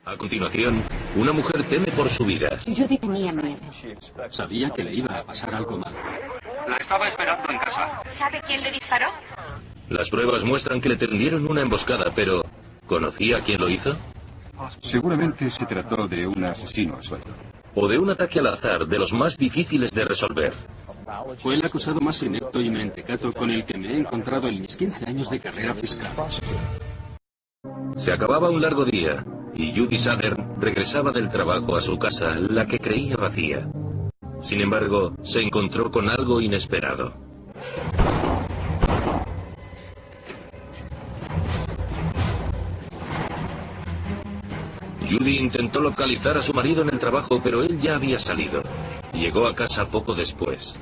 A continuación, una mujer teme por su vida. Judy tenía miedo. Sabía que le iba a pasar algo malo. La estaba esperando en casa. ¿Sabe quién le disparó? Las pruebas muestran que le tendieron una emboscada, pero ¿conocía quién lo hizo? Seguramente se trató de un asesino a sueldo. O de un ataque al azar, de los más difíciles de resolver. Fue el acusado más inepto y mentecato con el que me he encontrado en mis 15 años de carrera fiscal. Se acababa un largo día, y Judy Southern regresaba del trabajo a su casa, la que creía vacía. Sin embargo, se encontró con algo inesperado. Judy intentó localizar a su marido en el trabajo, pero él ya había salido. Llegó a casa poco después.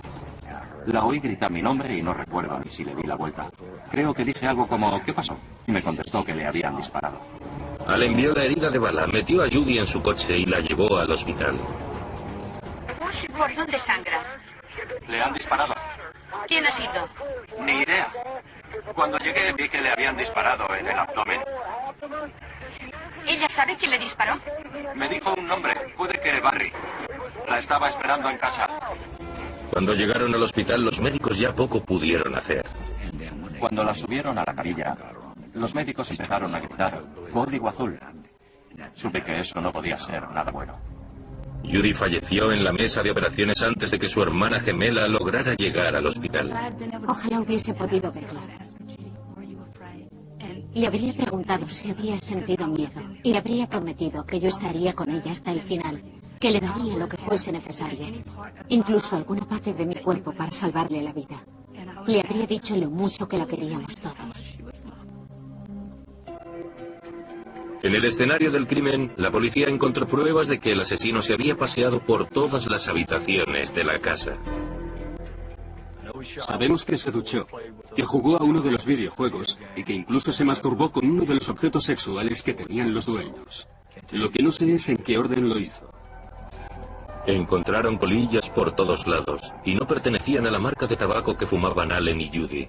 La oí gritar mi nombre y no recuerdo ni si le di la vuelta. Creo que dije algo como, ¿qué pasó? Y me contestó que le habían disparado. Allen vio la herida de bala, metió a Judy en su coche y la llevó al hospital. ¿Por dónde sangra? Le han disparado. ¿Quién ha sido? Ni idea. Cuando llegué vi que le habían disparado en el abdomen. ¿Ella sabe quién le disparó? Me dijo un nombre, puede que Barry. La estaba esperando en casa. Cuando llegaron al hospital, los médicos ya poco pudieron hacer. Cuando la subieron a la camilla, los médicos empezaron a gritar, código azul. Supe que eso no podía ser nada bueno. Judy falleció en la mesa de operaciones antes de que su hermana gemela lograra llegar al hospital. Ojalá hubiese podido verlo. Le habría preguntado si había sentido miedo y le habría prometido que yo estaría con ella hasta el final, que le daría lo que fuese necesario, incluso alguna parte de mi cuerpo para salvarle la vida. Le habría dicho lo mucho que la queríamos todos. En el escenario del crimen, la policía encontró pruebas de que el asesino se había paseado por todas las habitaciones de la casa. Sabemos que se duchó, que jugó a uno de los videojuegos y que incluso se masturbó con uno de los objetos sexuales que tenían los dueños. Lo que no sé es en qué orden lo hizo. Encontraron colillas por todos lados y no pertenecían a la marca de tabaco que fumaban Allen y Judy.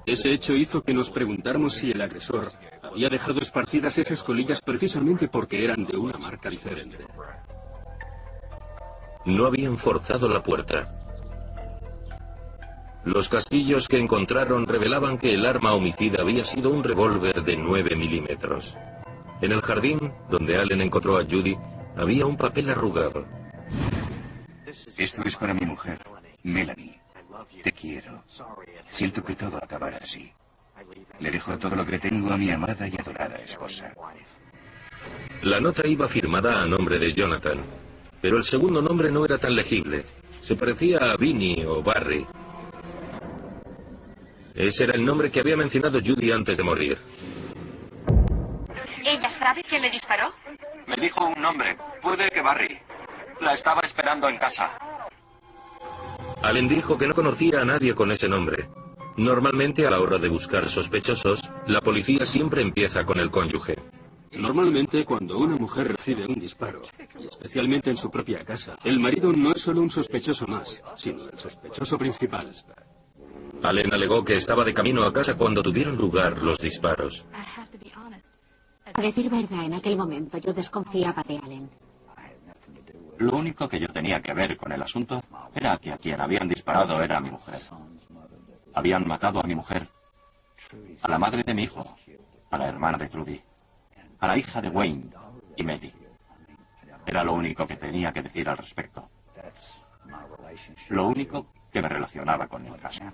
Ese hecho hizo que nos preguntáramos si el agresor había dejado esparcidas esas colillas precisamente porque eran de una marca diferente. No habían forzado la puerta. Los casquillos que encontraron revelaban que el arma homicida había sido un revólver de 9 milímetros. En el jardín, donde Allen encontró a Judy, había un papel arrugado. Esto es para mi mujer, Melanie. Te quiero. Siento que todo acabará así. Le dejo todo lo que tengo a mi amada y adorada esposa. La nota iba firmada a nombre de Jonathan, pero el segundo nombre no era tan legible. Se parecía a Vinnie o Barry. Ese era el nombre que había mencionado Judy antes de morir. ¿Ella sabe quién le disparó? Me dijo un nombre, puede que Barry. La estaba esperando en casa. Allen dijo que no conocía a nadie con ese nombre. Normalmente, a la hora de buscar sospechosos, la policía siempre empieza con el cónyuge. Normalmente, cuando una mujer recibe un disparo, y especialmente en su propia casa, el marido no es solo un sospechoso más, sino el sospechoso principal. Allen alegó que estaba de camino a casa cuando tuvieron lugar los disparos. A decir verdad, en aquel momento yo desconfiaba de Allen. Lo único que yo tenía que ver con el asunto era que a quien habían disparado era mi mujer. Habían matado a mi mujer, a la madre de mi hijo, a la hermana de Trudy, a la hija de Wayne y Mary. Era lo único que tenía que decir al respecto. Lo único que me relacionaba con el caso.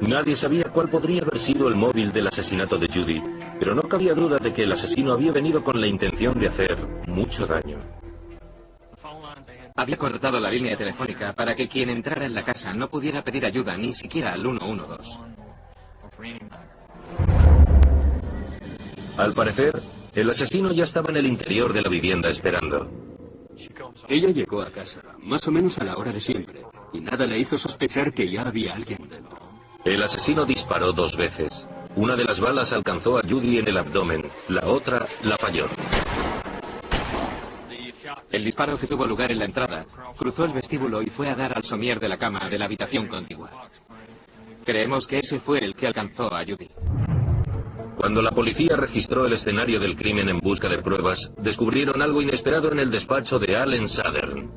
Nadie sabía cuál podría haber sido el móvil del asesinato de Judy, pero no cabía duda de que el asesino había venido con la intención de hacer mucho daño. Había cortado la línea telefónica para que quien entrara en la casa no pudiera pedir ayuda, ni siquiera al 112. Al parecer, el asesino ya estaba en el interior de la vivienda esperando. Ella llegó a casa, más o menos a la hora de siempre, y nada le hizo sospechar que ya había alguien dentro. El asesino disparó 2 veces. Una de las balas alcanzó a Judy en el abdomen, la otra la falló. El disparo que tuvo lugar en la entrada cruzó el vestíbulo y fue a dar al somier de la cama de la habitación contigua. Creemos que ese fue el que alcanzó a Judy. Cuando la policía registró el escenario del crimen en busca de pruebas, descubrieron algo inesperado en el despacho de Allen Southern.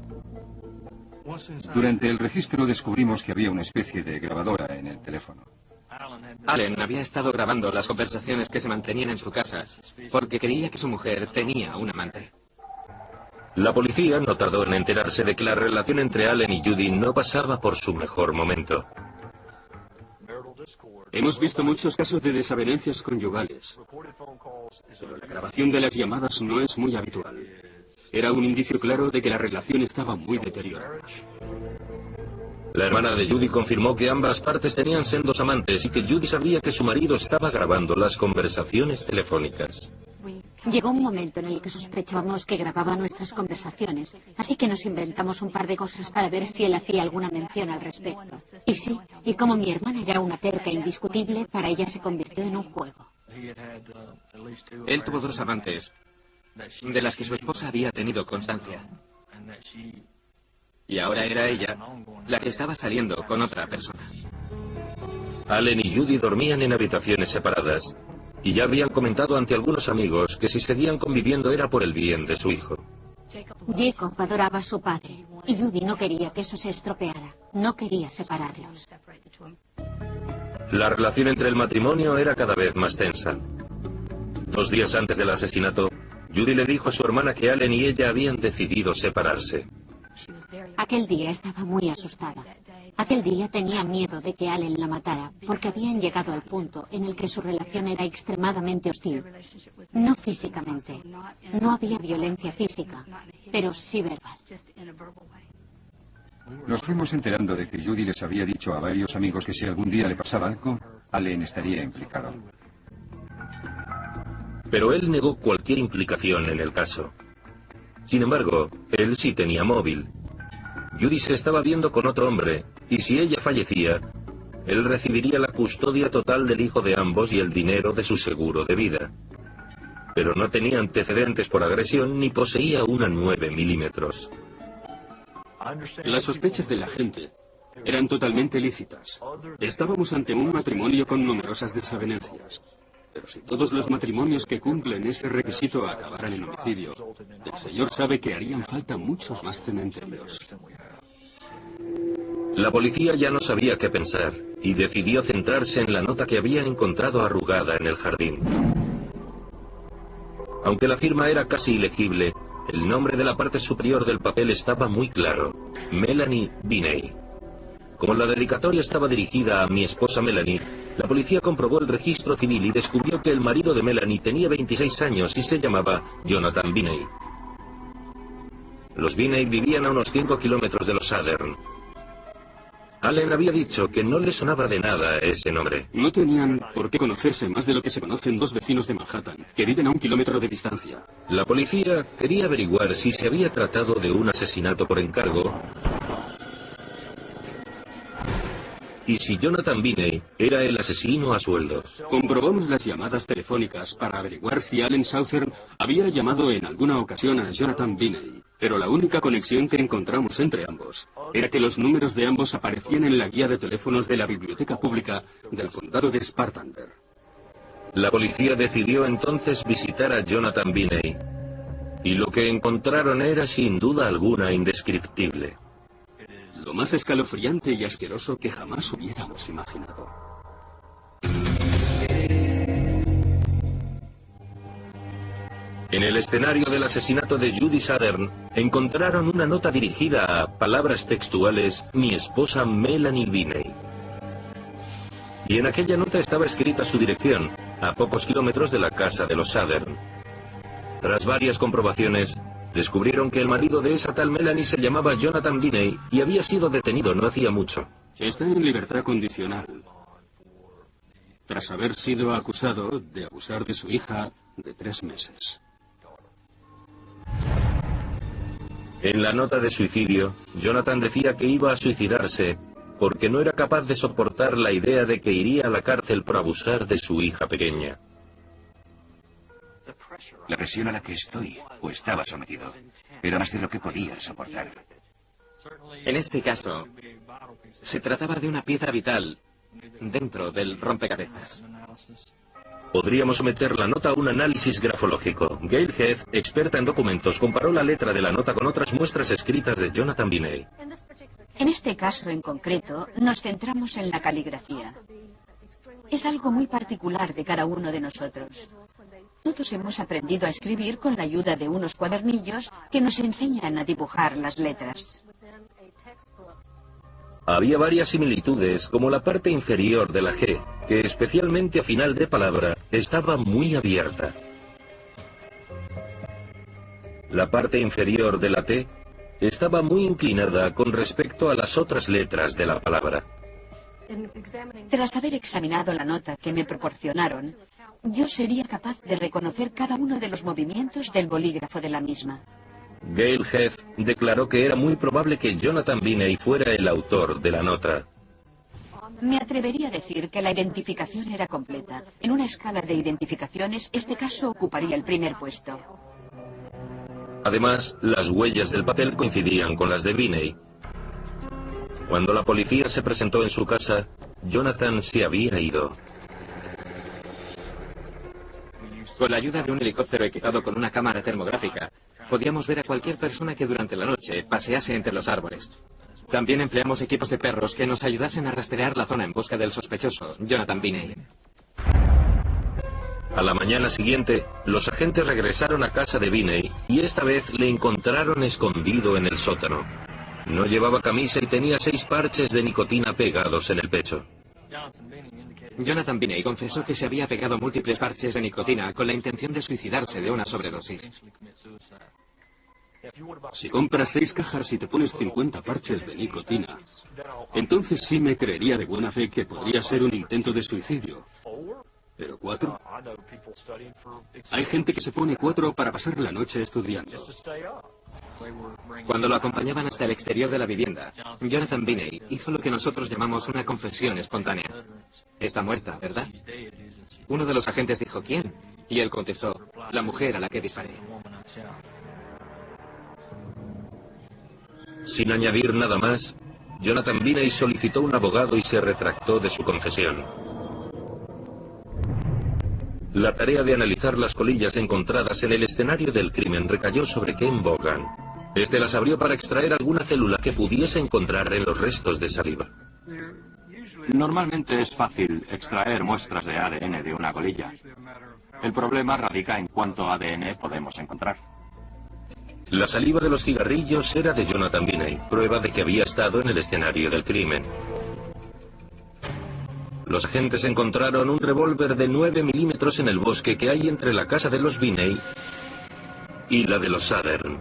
Durante el registro descubrimos que había una especie de grabadora en el teléfono. Allen había estado grabando las conversaciones que se mantenían en su casa porque creía que su mujer tenía un amante. La policía no tardó en enterarse de que la relación entre Allen y Judy no pasaba por su mejor momento. Hemos visto muchos casos de desavenencias conyugales, pero la grabación de las llamadas no es muy habitual. Era un indicio claro de que la relación estaba muy deteriorada. La hermana de Judy confirmó que ambas partes tenían sendos amantes y que Judy sabía que su marido estaba grabando las conversaciones telefónicas. Llegó un momento en el que sospechábamos que grababa nuestras conversaciones, así que nos inventamos un par de cosas para ver si él hacía alguna mención al respecto. Y sí, y como mi hermana era una terca indiscutible, para ella se convirtió en un juego. Él tuvo 2 amantes, de las que su esposa había tenido constancia. Y ahora era ella la que estaba saliendo con otra persona. Allen y Judy dormían en habitaciones separadas, y ya habían comentado ante algunos amigos que si seguían conviviendo era por el bien de su hijo. Jacob adoraba a su padre, y Judy no quería que eso se estropeara. No quería separarlos. La relación entre el matrimonio era cada vez más tensa. 2 días antes del asesinato, Judy le dijo a su hermana que Allen y ella habían decidido separarse. Aquel día estaba muy asustada. Aquel día tenía miedo de que Allen la matara, porque habían llegado al punto en el que su relación era extremadamente hostil. No físicamente. No había violencia física, pero sí verbal. Nos fuimos enterando de que Judy les había dicho a varios amigos que si algún día le pasaba algo, Allen estaría implicado. Pero él negó cualquier implicación en el caso. Sin embargo, él sí tenía móvil. Judy se estaba viendo con otro hombre, y si ella fallecía, él recibiría la custodia total del hijo de ambos y el dinero de su seguro de vida. Pero no tenía antecedentes por agresión ni poseía una 9 milímetros. Las sospechas de la gente eran totalmente lícitas. Estábamos ante un matrimonio con numerosas desavenencias. Pero si todos los matrimonios que cumplen ese requisito acabaran en homicidio, el Señor sabe que harían falta muchos más cementerios. La policía ya no sabía qué pensar y decidió centrarse en la nota que había encontrado arrugada en el jardín. Aunque la firma era casi ilegible, el nombre de la parte superior del papel estaba muy claro: Melanie Binney. Como la dedicatoria estaba dirigida a mi esposa Melanie, la policía comprobó el registro civil y descubrió que el marido de Melanie tenía 26 años y se llamaba Jonathan Binney. Los Binney vivían a unos 5 kilómetros de los Southern. Allen había dicho que no le sonaba de nada ese nombre. No tenían por qué conocerse más de lo que se conocen 2 vecinos de Manhattan, que viven a 1 kilómetro de distancia. La policía quería averiguar si se había tratado de un asesinato por encargo y si Jonathan Binney era el asesino a sueldo. Comprobamos las llamadas telefónicas para averiguar si Allen Southern había llamado en alguna ocasión a Jonathan Binney, pero la única conexión que encontramos entre ambos era que los números de ambos aparecían en la guía de teléfonos de la Biblioteca Pública del Condado de Spartanburg. La policía decidió entonces visitar a Jonathan Binney, y lo que encontraron era sin duda alguna indescriptible. Lo más escalofriante y asqueroso que jamás hubiéramos imaginado. En el escenario del asesinato de Judy Southern, encontraron una nota dirigida a, palabras textuales, mi esposa Melanie Binney. Y en aquella nota estaba escrita su dirección, a pocos kilómetros de la casa de los Southern. Tras varias comprobaciones, descubrieron que el marido de esa tal Melanie se llamaba Jonathan Binney y había sido detenido no hacía mucho. Está en libertad condicional, tras haber sido acusado de abusar de su hija de 3 meses. En la nota de suicidio, Jonathan decía que iba a suicidarse porque no era capaz de soportar la idea de que iría a la cárcel por abusar de su hija pequeña. La presión a la que estoy, o estaba sometido, era más de lo que podía soportar. En este caso, se trataba de una pieza vital dentro del rompecabezas. Podríamos someter la nota a un análisis grafológico. Gail Heath, experta en documentos, comparó la letra de la nota con otras muestras escritas de Jonathan Biney. En este caso en concreto, nos centramos en la caligrafía. Es algo muy particular de cada uno de nosotros. Todos hemos aprendido a escribir con la ayuda de unos cuadernillos que nos enseñan a dibujar las letras. Había varias similitudes, como la parte inferior de la G, que especialmente a final de palabra estaba muy abierta. La parte inferior de la T estaba muy inclinada con respecto a las otras letras de la palabra. Tras haber examinado la nota que me proporcionaron, yo sería capaz de reconocer cada uno de los movimientos del bolígrafo de la misma. Gail Heath declaró que era muy probable que Jonathan Biney fuera el autor de la nota. Me atrevería a decir que la identificación era completa. En una escala de identificaciones, este caso ocuparía el primer puesto. Además, las huellas del papel coincidían con las de Biney. Cuando la policía se presentó en su casa, Jonathan se había ido. Con la ayuda de un helicóptero equipado con una cámara termográfica, podíamos ver a cualquier persona que durante la noche pasease entre los árboles. También empleamos equipos de perros que nos ayudasen a rastrear la zona en busca del sospechoso, Jonathan Biney. A la mañana siguiente, los agentes regresaron a casa de Biney y esta vez le encontraron escondido en el sótano. No llevaba camisa y tenía 6 parches de nicotina pegados en el pecho. Jonathan Biney confesó que se había pegado múltiples parches de nicotina con la intención de suicidarse de una sobredosis. Si compras 6 cajas y te pones 50 parches de nicotina, entonces sí me creería de buena fe que podría ser un intento de suicidio. ¿Pero 4? Hay gente que se pone 4 para pasar la noche estudiando. Cuando lo acompañaban hasta el exterior de la vivienda, Jonathan Biney hizo lo que nosotros llamamos una confesión espontánea. Está muerta, ¿verdad? Uno de los agentes dijo, ¿quién? Y él contestó, la mujer a la que disparé. Sin añadir nada más, Jonathan Biney solicitó un abogado y se retractó de su confesión. La tarea de analizar las colillas encontradas en el escenario del crimen recayó sobre Ken Vaughan. Este las abrió para extraer alguna célula que pudiese encontrar en los restos de saliva. Normalmente es fácil extraer muestras de ADN de una colilla. El problema radica en cuánto ADN podemos encontrar. La saliva de los cigarrillos era de Jonathan Biney, prueba de que había estado en el escenario del crimen. Los agentes encontraron un revólver de 9 milímetros en el bosque que hay entre la casa de los Biney y la de los Southern.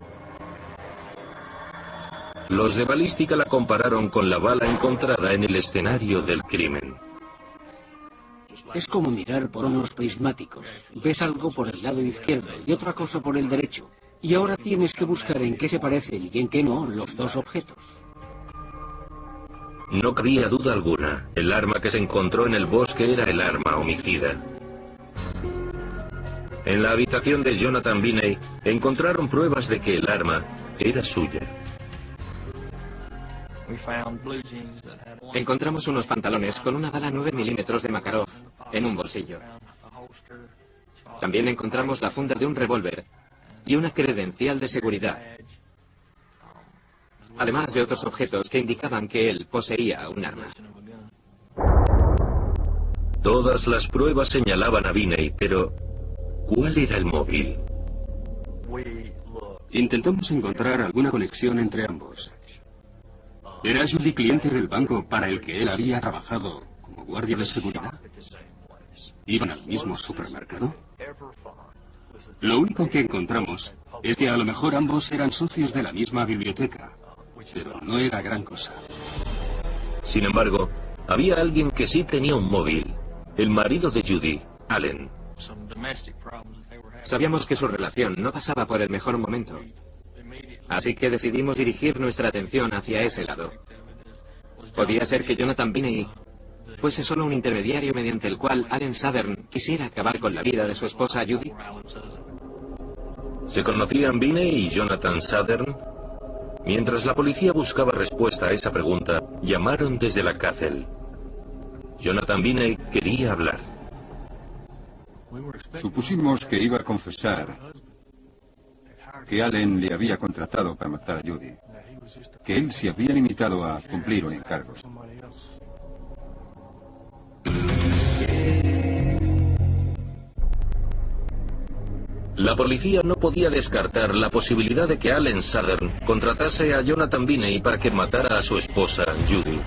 Los de balística la compararon con la bala encontrada en el escenario del crimen. Es como mirar por unos prismáticos. Ves algo por el lado izquierdo y otra cosa por el derecho. Y ahora tienes que buscar en qué se parecen y en qué no los dos objetos. No cabía duda alguna. El arma que se encontró en el bosque era el arma homicida. En la habitación de Jonathan Biney encontraron pruebas de que el arma era suya. Encontramos unos pantalones con una bala 9 milímetros de Makarov en un bolsillo. También encontramos la funda de un revólver y una credencial de seguridad, además de otros objetos que indicaban que él poseía un arma. Todas las pruebas señalaban a Biney, pero ¿cuál era el móvil? Intentamos encontrar alguna conexión entre ambos. ¿Era Judy cliente del banco para el que él había trabajado como guardia de seguridad? ¿Iban al mismo supermercado? Lo único que encontramos es que a lo mejor ambos eran socios de la misma biblioteca, pero no era gran cosa. Sin embargo, había alguien que sí tenía un móvil, el marido de Judy, Allen. Sabíamos que su relación no pasaba por el mejor momento, así que decidimos dirigir nuestra atención hacia ese lado. Podía ser que Jonathan Biney fuese solo un intermediario mediante el cual Allen Southern quisiera acabar con la vida de su esposa Judy. ¿Se conocían Binney y Jonathan Southern? Mientras la policía buscaba respuesta a esa pregunta, llamaron desde la cárcel. Jonathan Binney quería hablar. Supusimos que iba a confesar que Allen le había contratado para matar a Judy, que él se había limitado a cumplir un encargo. La policía no podía descartar la posibilidad de que Allen Southern contratase a Jonathan Binney para que matara a su esposa, Judy.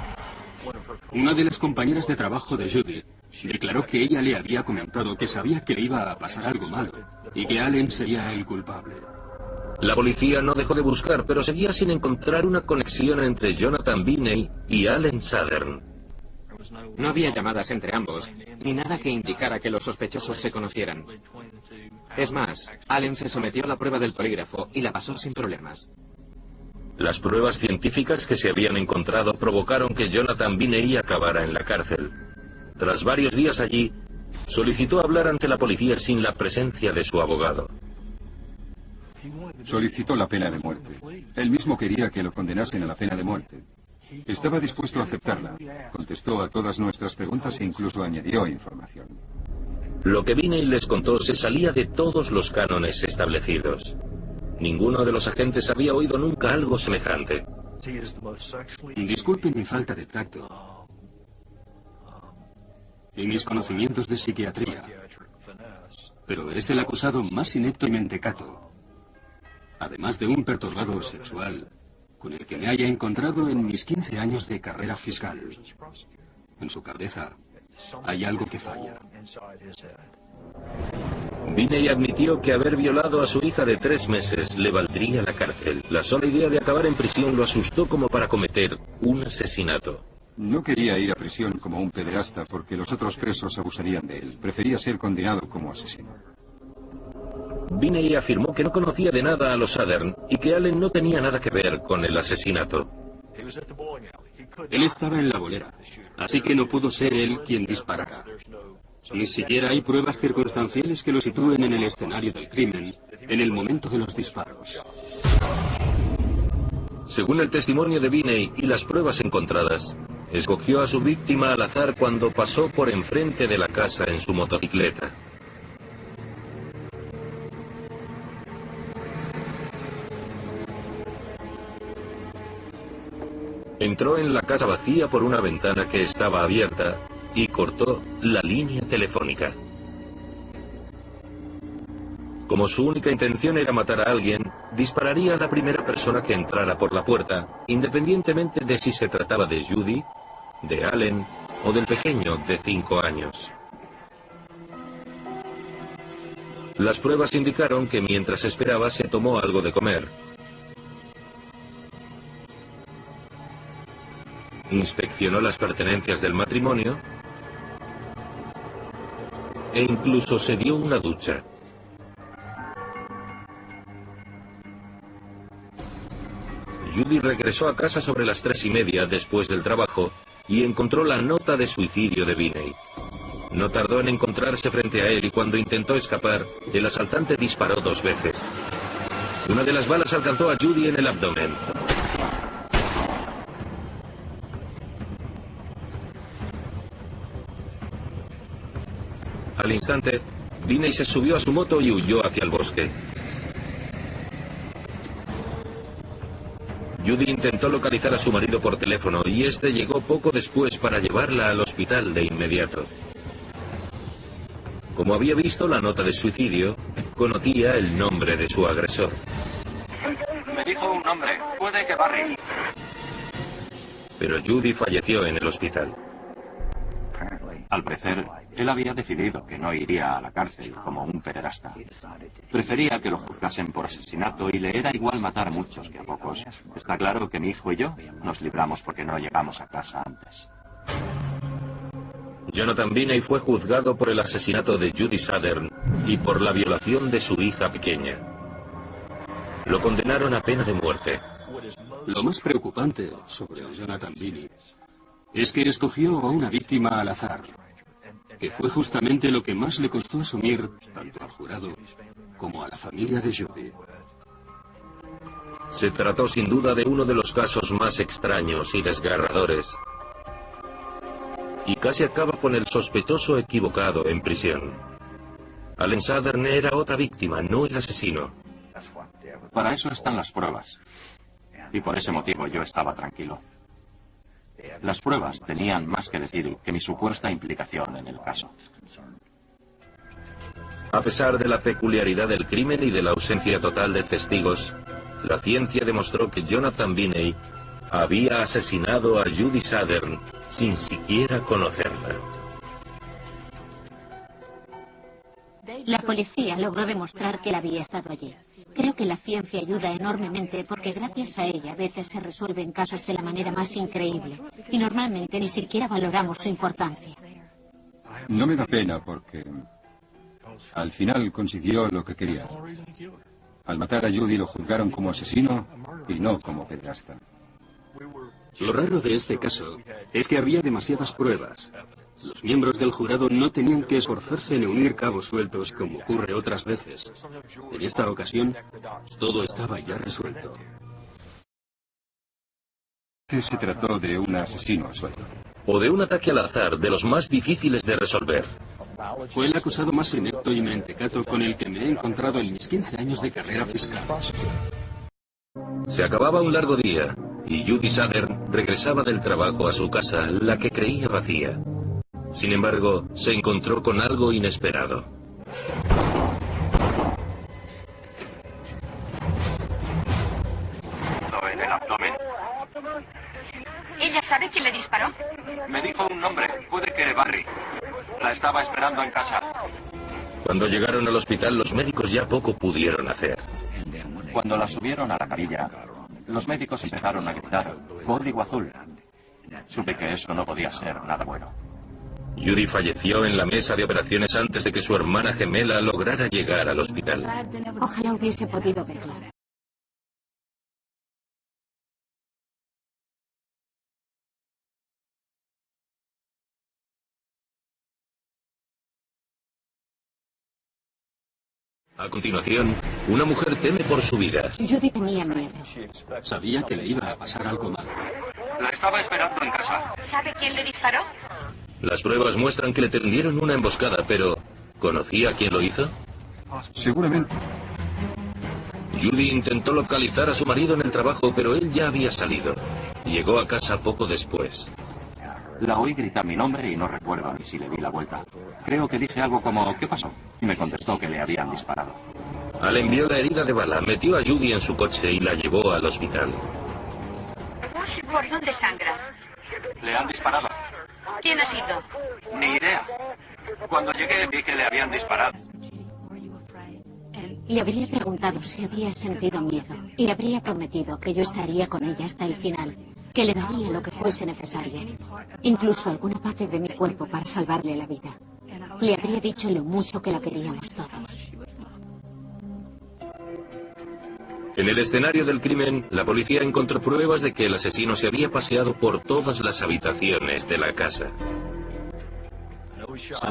Una de las compañeras de trabajo de Judy declaró que ella le había comentado que sabía que le iba a pasar algo malo y que Allen sería el culpable. La policía no dejó de buscar, pero seguía sin encontrar una conexión entre Jonathan Binney y Allen Southern. No había llamadas entre ambos, ni nada que indicara que los sospechosos se conocieran. Es más, Allen se sometió a la prueba del polígrafo y la pasó sin problemas. Las pruebas científicas que se habían encontrado provocaron que Jonathan Binney acabara en la cárcel. Tras varios días allí, solicitó hablar ante la policía sin la presencia de su abogado. Solicitó la pena de muerte. Él mismo quería que lo condenasen a la pena de muerte. Estaba dispuesto a aceptarla. Contestó a todas nuestras preguntas e incluso añadió información. Lo que Binney les contó se salía de todos los cánones establecidos. Ninguno de los agentes había oído nunca algo semejante. Disculpen mi falta de tacto y mis conocimientos de psiquiatría, pero es el acusado más inepto y mentecato, además de un perturbado sexual, con el que me haya encontrado en mis 15 años de carrera fiscal. En su cabeza hay algo que falla. Binney admitió que haber violado a su hija de 3 meses le valdría la cárcel. La sola idea de acabar en prisión lo asustó como para cometer un asesinato. No quería ir a prisión como un pederasta porque los otros presos abusarían de él. Prefería ser condenado como asesino. Binney afirmó que no conocía de nada a los Southern y que Allen no tenía nada que ver con el asesinato. Él estaba en la bolera, así que no pudo ser él quien disparara. Ni siquiera hay pruebas circunstanciales que lo sitúen en el escenario del crimen, en el momento de los disparos. Según el testimonio de Binney y las pruebas encontradas, escogió a su víctima al azar cuando pasó por enfrente de la casa en su motocicleta. Entró en la casa vacía por una ventana que estaba abierta y cortó la línea telefónica. Como su única intención era matar a alguien, dispararía a la primera persona que entrara por la puerta, independientemente de si se trataba de Judy, de Allen o del pequeño de 5 años. Las pruebas indicaron que mientras esperaba se tomó algo de comer. Inspeccionó las pertenencias del matrimonio e incluso se dio una ducha. Judy regresó a casa sobre las 3:30 después del trabajo y encontró la nota de suicidio de Binney. No tardó en encontrarse frente a él y cuando intentó escapar, el asaltante disparó 2 veces. Una de las balas alcanzó a Judy en el abdomen. Al instante, Binney se subió a su moto y huyó hacia el bosque. Judy intentó localizar a su marido por teléfono y este llegó poco después para llevarla al hospital de inmediato. Como había visto la nota de suicidio, conocía el nombre de su agresor. Me dijo un nombre, puede que Barry. Pero Judy falleció en el hospital. Al parecer, él había decidido que no iría a la cárcel como un pederasta. Prefería que lo juzgasen por asesinato y le era igual matar a muchos que a pocos. Está claro que mi hijo y yo nos libramos porque no llegamos a casa antes. Jonathan Binney fue juzgado por el asesinato de Judy Southern y por la violación de su hija pequeña. Lo condenaron a pena de muerte. Lo más preocupante sobre Jonathan Binney es que escogió a una víctima al azar, que fue justamente lo que más le costó asumir tanto al jurado como a la familia de Judy. Se trató sin duda de uno de los casos más extraños y desgarradores. Y casi acaba con el sospechoso equivocado en prisión. Allen Southern era otra víctima, no el asesino. Para eso están las pruebas. Y por ese motivo yo estaba tranquilo. Las pruebas tenían más que decir que mi supuesta implicación en el caso. A pesar de la peculiaridad del crimen y de la ausencia total de testigos, la ciencia demostró que Jonathan Binney había asesinado a Judy Southern sin siquiera conocerla. La policía logró demostrar que él había estado allí. Creo que la ciencia ayuda enormemente porque gracias a ella a veces se resuelven casos de la manera más increíble y normalmente ni siquiera valoramos su importancia. No me da pena porque al final consiguió lo que quería. Al matar a Judy lo juzgaron como asesino y no como pederasta. Lo raro de este caso es que había demasiadas pruebas. Los miembros del jurado no tenían que esforzarse en unir cabos sueltos como ocurre otras veces. En esta ocasión, todo estaba ya resuelto. Se trató de un asesino a sueldo. O de un ataque al azar de los más difíciles de resolver. Fue el acusado más inepto y mentecato con el que me he encontrado en mis 15 años de carrera fiscal. Se acababa un largo día y Judy Southern regresaba del trabajo a su casa, la que creía vacía. Sin embargo, se encontró con algo inesperado. En el abdomen. ¿Ella sabe quién le disparó? Me dijo un nombre, puede que Barry. La estaba esperando en casa. Cuando llegaron al hospital, los médicos ya poco pudieron hacer. Cuando la subieron a la camilla, los médicos empezaron a gritar, código azul. Supe que eso no podía ser nada bueno. Judy falleció en la mesa de operaciones antes de que su hermana gemela lograra llegar al hospital. Ojalá hubiese podido verla. A continuación, una mujer teme por su vida. Judy tenía miedo. Sabía que le iba a pasar algo malo. La estaba esperando en casa. ¿Sabe quién le disparó? Las pruebas muestran que le tendieron una emboscada, pero ¿conocía a quién lo hizo? Seguramente. Judy intentó localizar a su marido en el trabajo, pero él ya había salido. Llegó a casa poco después. La oí gritar mi nombre y no recuerdo ni si le di la vuelta. Creo que dije algo como, ¿qué pasó? Y me contestó que le habían disparado. Al vio la herida de bala, metió a Judy en su coche y la llevó al hospital. ¿Por dónde sangra? Le han disparado. ¿Quién ha sido? Ni idea. Cuando llegué vi que le habían disparado. Le habría preguntado si había sentido miedo y le habría prometido que yo estaría con ella hasta el final, que le daría lo que fuese necesario, incluso alguna parte de mi cuerpo para salvarle la vida. Le habría dicho lo mucho que la queríamos todos. En el escenario del crimen, la policía encontró pruebas de que el asesino se había paseado por todas las habitaciones de la casa.